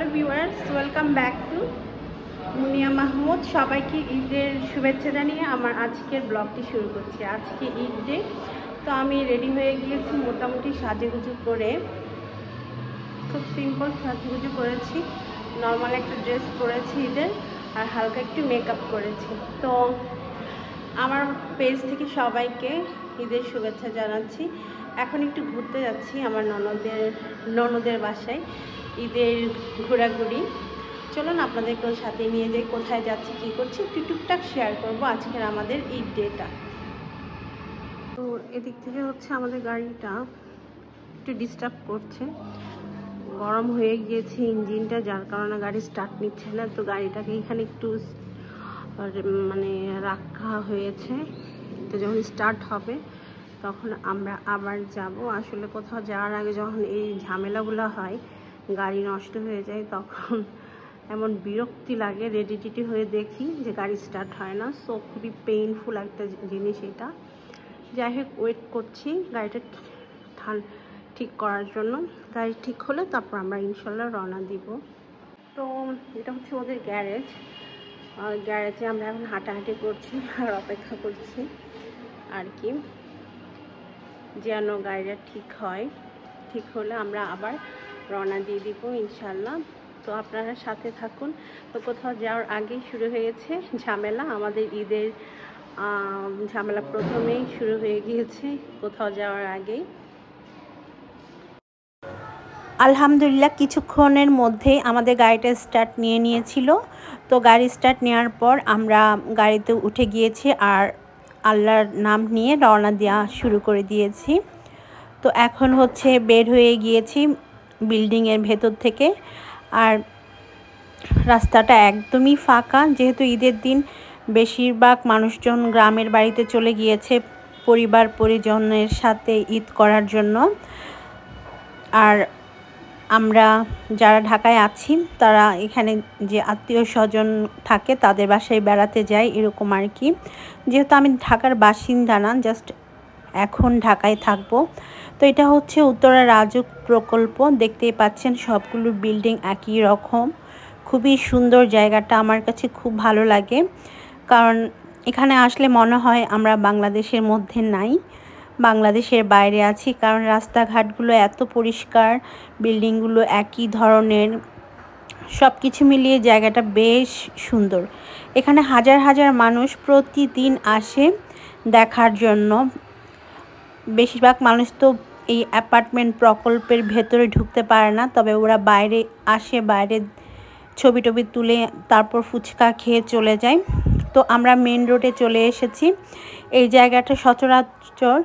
Hello viewers, welcome back to Munia Mahmud. সবাইকে ঈদের শুভেচ্ছা জানিয়ে আমার আজকের ব্লগটি শুরু করছি। আজকে ঈদ ডে, তো আমি রেডি হয়ে গিয়েছি মোটামুটি সাজুগুজু করে। খুব সিম্পল সাজুগুজু করেছি, নর্মাল একটা ড্রেস পরেছি ঈদের, আর হালকা একটু মেকআপ করেছি। তো আমার পেজ থেকে সবাইকে ঈদের শুভেচ্ছা জানাচ্ছি। এখন একটু ঘুরতে যাচ্ছি আমার ননদের বাসায়, ঈদের ঘোরাঘুরি। চলুন আপনাদেরকেও সাথে নিয়ে যাই, কোথায় যাচ্ছি কী করছি একটু টুকটাক শেয়ার করব আজকের আমাদের ঈদ ডেটা। তো এদিক থেকে হচ্ছে আমাদের গাড়িটা একটু ডিস্টার্ব করছে, গরম হয়ে গিয়েছে ইঞ্জিনটা, যার কারণে গাড়ি স্টার্ট নিচ্ছে না। তো গাড়িটাকে এখানে একটু মানে রাখা হয়েছে, তো যখন স্টার্ট হবে তখন আমরা আবার যাব। আসলে কোথাও যাওয়ার আগে যখন এই ঝামেলাগুলো হয়, গাড়ি নষ্ট হয়ে যায়, তখন এমন বিরক্তি লাগে। রেডি হয়ে দেখি যে গাড়ি স্টার্ট হয় না। সো খুবই পেইনফুল একটা জিনিস এটা। যাই হোক, ওয়েট করছি গাড়িটা ঠিক করার জন্য। গাড়ি ঠিক হলে তারপর আমরা ইনশাল্লাহ রওনা দিব। তো এটা হচ্ছে ওদের গ্যারেজ। গ্যারেজে আমরা এখন হাঁটাহাঁটি করছি আর অপেক্ষা করছি আর কি, যেন গাড়িটা ঠিক হয়। ঠিক হলে আমরা আবার রওনা দিয়ে দিব ইনশাল্লাহ। তো আপনারা সাথে থাকুন। তো কোথাও যাওয়ার আগেই শুরু হয়েছে ঝামেলা, আমাদের ঈদের ঝামেলা প্রথমেই শুরু হয়ে গিয়েছে কোথাও যাওয়ার আগেই। আলহামদুলিল্লাহ কিছুক্ষণের মধ্যেই আমাদের গাড়িটা স্টার্ট নিয়েছিল। তো গাড়ি স্টার্ট নেওয়ার পর আমরা গাড়িতে উঠে গিয়েছি আর আল্লাহর নাম নিয়ে রওনা দেওয়া শুরু করে দিয়েছি। তো এখন হচ্ছে বের হয়ে গিয়েছি বিল্ডিংয়ের ভেতর থেকে, আর রাস্তাটা একদমই ফাঁকা, যেহেতু ঈদের দিন বেশিরভাগ মানুষজন গ্রামের বাড়িতে চলে গিয়েছে পরিবার পরিজনের সাথে ঈদ করার জন্য। আর আমরা যারা ঢাকায় আছি তারা এখানে যে আত্মীয় স্বজন থাকে তাদের বাসায় বেড়াতে যাই, এরকম আর কি। যেহেতু আমি ঢাকার বাসিন্দা না, জাস্ট এখন ঢাকায় থাকবো। তো এটা হচ্ছে উত্তরা রাজুক প্রকল্প, দেখতেই পাচ্ছেন সবগুলো বিল্ডিং একই রকম। খুবই সুন্দর জায়গাটা, আমার কাছে খুব ভালো লাগে, কারণ এখানে আসলে মনে হয় আমরা বাংলাদেশের মধ্যে নাই, বাংলাদেশের বাইরে আছি। কারণ রাস্তাঘাটগুলো এত পরিষ্কার, বিল্ডিংগুলো একই ধরনের, সব কিছু মিলিয়ে জায়গাটা বেশ সুন্দর। এখানে হাজার হাজার মানুষ প্রতিদিন আসে দেখার জন্য। বেশিরভাগ মানুষ তো এই অ্যাপার্টমেন্ট প্রকল্পের ভেতরে ঢুকতে পারে না, তবে ওরা বাইরে আসে, বাইরে ছবি টবি তুলে তারপর ফুচকা খেয়ে চলে যায়। তো আমরা মেন রোডে চলে এসেছি। এই জায়গাটা সচরাচর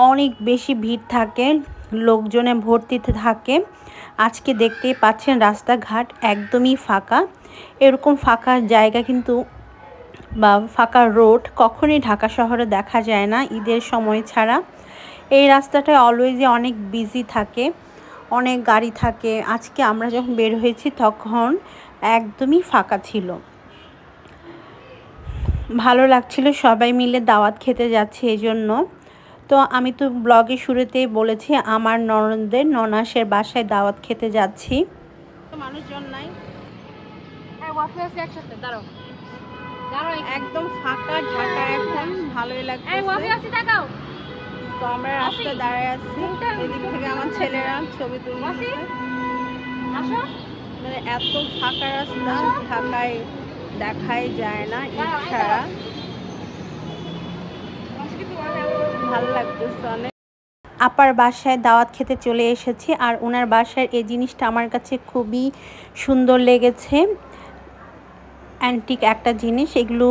অনেক বেশি ভিড় থাকে, লোকজনে ভর্তিতে থাকে। আজকে দেখতেই পাচ্ছেন রাস্তাঘাট একদমই ফাঁকা। এরকম ফাঁকা জায়গা কিন্তু বা ফাঁকা রোড কখনোই ঢাকা শহরে দেখা যায় না ঈদের সময় ছাড়া। এই রাস্তাটায় অলওয়েজই অনেক বিজি থাকে, অনেক গাড়ি থাকে। আজকে আমরা যখন বের হয়েছি তখন একদমই ফাঁকা ছিল, ভালো লাগছিল। সবাই মিলে দাওয়াত খেতে যাচ্ছে এই জন্য। তো আমি তো ব্লগের শুরুতেই বলেছি আমার ননাসের বাসায় দাওয়াত খেতে যাচ্ছি। মানুষজন নাই, একদম ফাঁকা ঢাকা, এখন ভালোই লাগছে। তো আমরা রাস্তায় দাঁড়ায় আছি, এদিক থেকে আমার ছেলেরা ছবি তুলছে। মানে এত ফাঁকা রাস্তা ঢাকায় দেখাই যায় না ঈদ ছাড়া, ভালো লাগতেছে অনেক। আপার বাসায় দাওয়াত খেতে চলে এসেছি, আর ওনার বাসার এই জিনিসটা আমার কাছে খুবই সুন্দর লেগেছে। অ্যান্টিক একটা জিনিস, এগুলো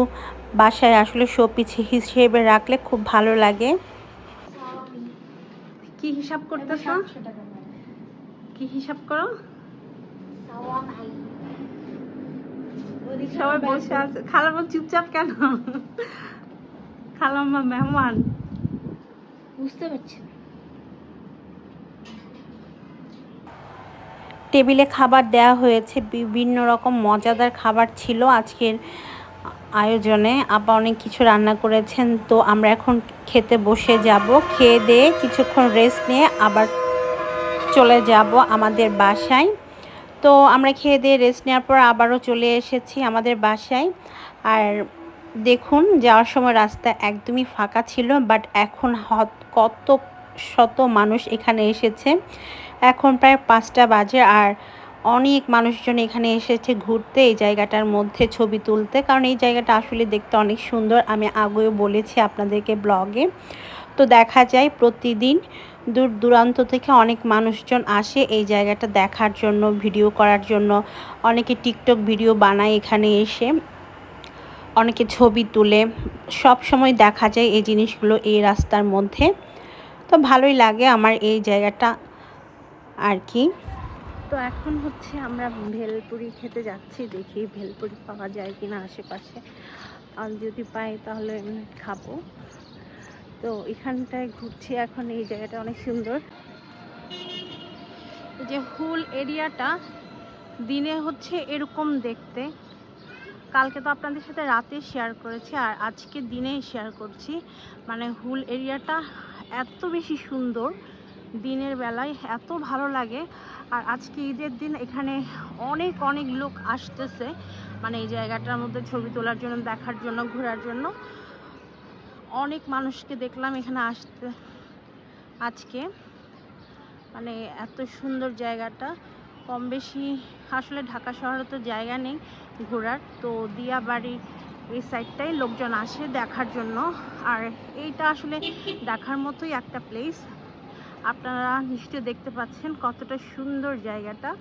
বাসায় আসলে শোপিস হিসেবে রাখলে খুব ভালো লাগে। কি হিসাব করতেছ? কি হিসাব করো? সবাই বসে আছে। খালাম্মা চুপচাপ কেন? খালাম্মা মেহমান, বুঝতে পারছি না। টেবিলে খাবার দেওয়া হয়েছে, বিভিন্ন রকম মজাদার খাবার ছিল আজকের আয়োজনে। আপা অনেক কিছু রান্না করেছেন। তো আমরা এখন খেতে বসে যাব, খেয়ে দিয়ে কিছুক্ষণ রেস্ট নিয়ে আবার চলে যাব আমাদের বাসায়। তো আমরা খেয়ে দিয়ে রেস্ট নেওয়ার পর আবারও চলে এসেছি আমাদের বাসায়। আর দেখুন যাওয়ার সময় রাস্তা একদমই ফাঁকা ছিল, বাট এখন কত শত মানুষ এখানে এসেছে। এখন প্রায় 5টা বাজে আর অনেক মানুষজন এখানে এসেছে ঘুরতে, এই জায়গাটার মধ্যে ছবি তুলতে, কারণ এই জায়গাটা আসলে দেখতে অনেক সুন্দর। আমি আগেও বলেছি আপনাদেরকে ব্লগে। তো দেখা যায় প্রতিদিন দূর দূরান্ত থেকে অনেক মানুষজন আসে এই জায়গাটা দেখার জন্য, ভিডিও করার জন্য। অনেকে টিকটক ভিডিও বানায় এখানে এসে, অনেকে ছবি তুলে। সব সময় দেখা যায় এই জিনিসগুলো এই রাস্তার মধ্যে। তো ভালোই লাগে আমার এই জায়গাটা আর কি। তো এখন হচ্ছে আমরা ভেলপুরি খেতে যাচ্ছি, দেখি ভেলপুরি পাওয়া যায় কিনা আশেপাশে, আর যদি পাই তাহলে খাবো। তো এখানটায় ঘুরছি এখন, এই জায়গাটা অনেক সুন্দর। যে হুল এরিয়াটা দিনে হচ্ছে এরকম দেখতে, কালকে তো আপনাদের সাথে রাতে শেয়ার করেছি আর আজকে দিনেই শেয়ার করছি। মানে হুল এরিয়াটা এত বেশি সুন্দর, দিনের বেলায় এত ভালো লাগে। আর আজকে ঈদের দিন এখানে অনেক অনেক লোক আসতেছে, মানে এই জায়গাটার মধ্যে ছবি তোলার জন্য, দেখার জন্য, ঘোরার জন্য। অনেক মানুষকে দেখলাম এখানে আসতে আজকে। মানে এত সুন্দর জায়গাটা, কম বেশি আসলে ঢাকা শহরে তো জায়গা নেই ঘোরার, তো দিয়াবাড়ির এই সাইডটাই লোকজন আসে দেখার জন্য। আর এইটা আসলে দেখার মতোই একটা প্লেস। আপনারা নিশ্চয়ই দেখতে পাচ্ছেন কতটা সুন্দর জায়গাটা।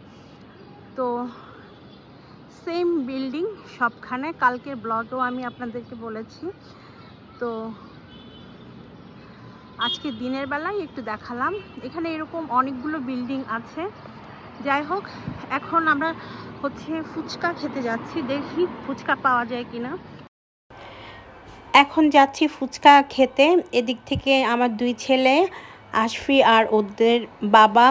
তো সেম বিল্ডিং সবখানে, কালকের ব্লগেও আমি আপনাদেরকে বলেছি। তো আজকে দিনের বেলায় একটু দেখালাম। এখানে এরকম অনেকগুলো বিল্ডিং আছে। যাই হোক, এখন আমরা হচ্ছে ফুচকা খেতে যাচ্ছি, দেখি ফুচকা পাওয়া যায় কিনা। এখন যাচ্ছি ফুচকা খেতে। এদিক থেকে আমার 2 ছেলে আশফি আর ওদের বাবা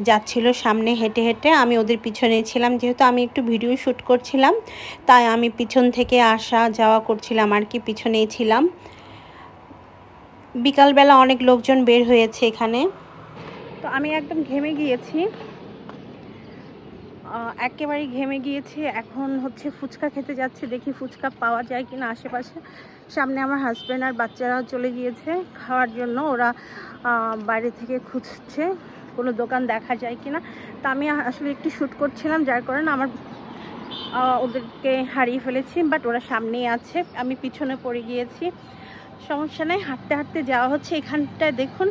যাচ্ছিল সামনে হেঁটে হেঁটে, আমি ওদের পিছনে ছিলাম। যেহেতু আমি একটু ভিডিও শ্যুট করছিলাম, তাই আমি পিছন থেকে আসা যাওয়া করছিলাম আর কি, পিছনেই ছিলাম। বিকালবেলা অনেক লোকজন বের হয়েছে এখানে। তো আমি একদম ঘেমে গিয়েছি, একেবারে ঘেমে গিয়েছি। এখন হচ্ছে ফুচকা খেতে যাচ্ছি, দেখি ফুচকা পাওয়া যায় কিনা আশেপাশে। সামনে আমার হাজব্যান্ড আর বাচ্চারাও চলে গিয়েছে খাওয়ার জন্য, ওরা বাইরে থেকে খুঁজছে কোনো দোকান দেখা যায় কিনা। তা আমি আসলে একটু শ্যুট করছিলাম, যার কারণে আমার ওদেরকে হারিয়ে ফেলেছি, বাট ওরা সামনেই আছে, আমি পিছনে পড়ে গিয়েছি। সমস্যা নেই, হাঁটতে হাঁটতে যাওয়া হচ্ছে। এখানটায় দেখুন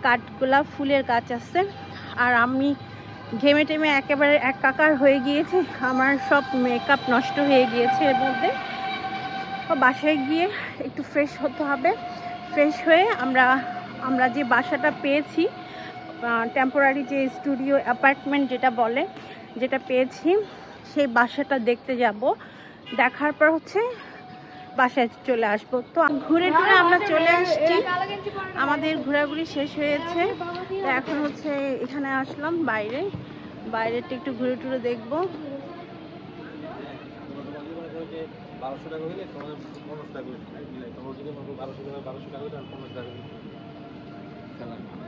কাঠগোলাপ ফুলের গাছ আছে। আর আমি ঘেমে টেমে একেবারে একাকার হয়ে গিয়েছে, আমার সব মেকআপ নষ্ট হয়ে গিয়েছে এর মধ্যে। বাসায় গিয়ে একটু ফ্রেশ হতে হবে। ফ্রেশ হয়ে আমরা যে বাসাটা পেয়েছি, টেম্পোরারি যে স্টুডিও অ্যাপার্টমেন্ট যেটা বলে, যেটা পেয়েছি, সেই বাসাটা দেখতে যাব। দেখার পর হচ্ছে বাসায় চলে আসবো। তো ঘুরে ঘুরে আমরা চলে আসছি, আমাদের ঘোরাঘুরি শেষ হয়েছে। তো এখন হচ্ছে এখানে আসলাম বাইরেটা একটু ঘুরে টুরে দেখবো। 1200 টাকা হইলে তোমার 15 টাকা করে, তোমার যদি 1200 টাকা 1200 টাকা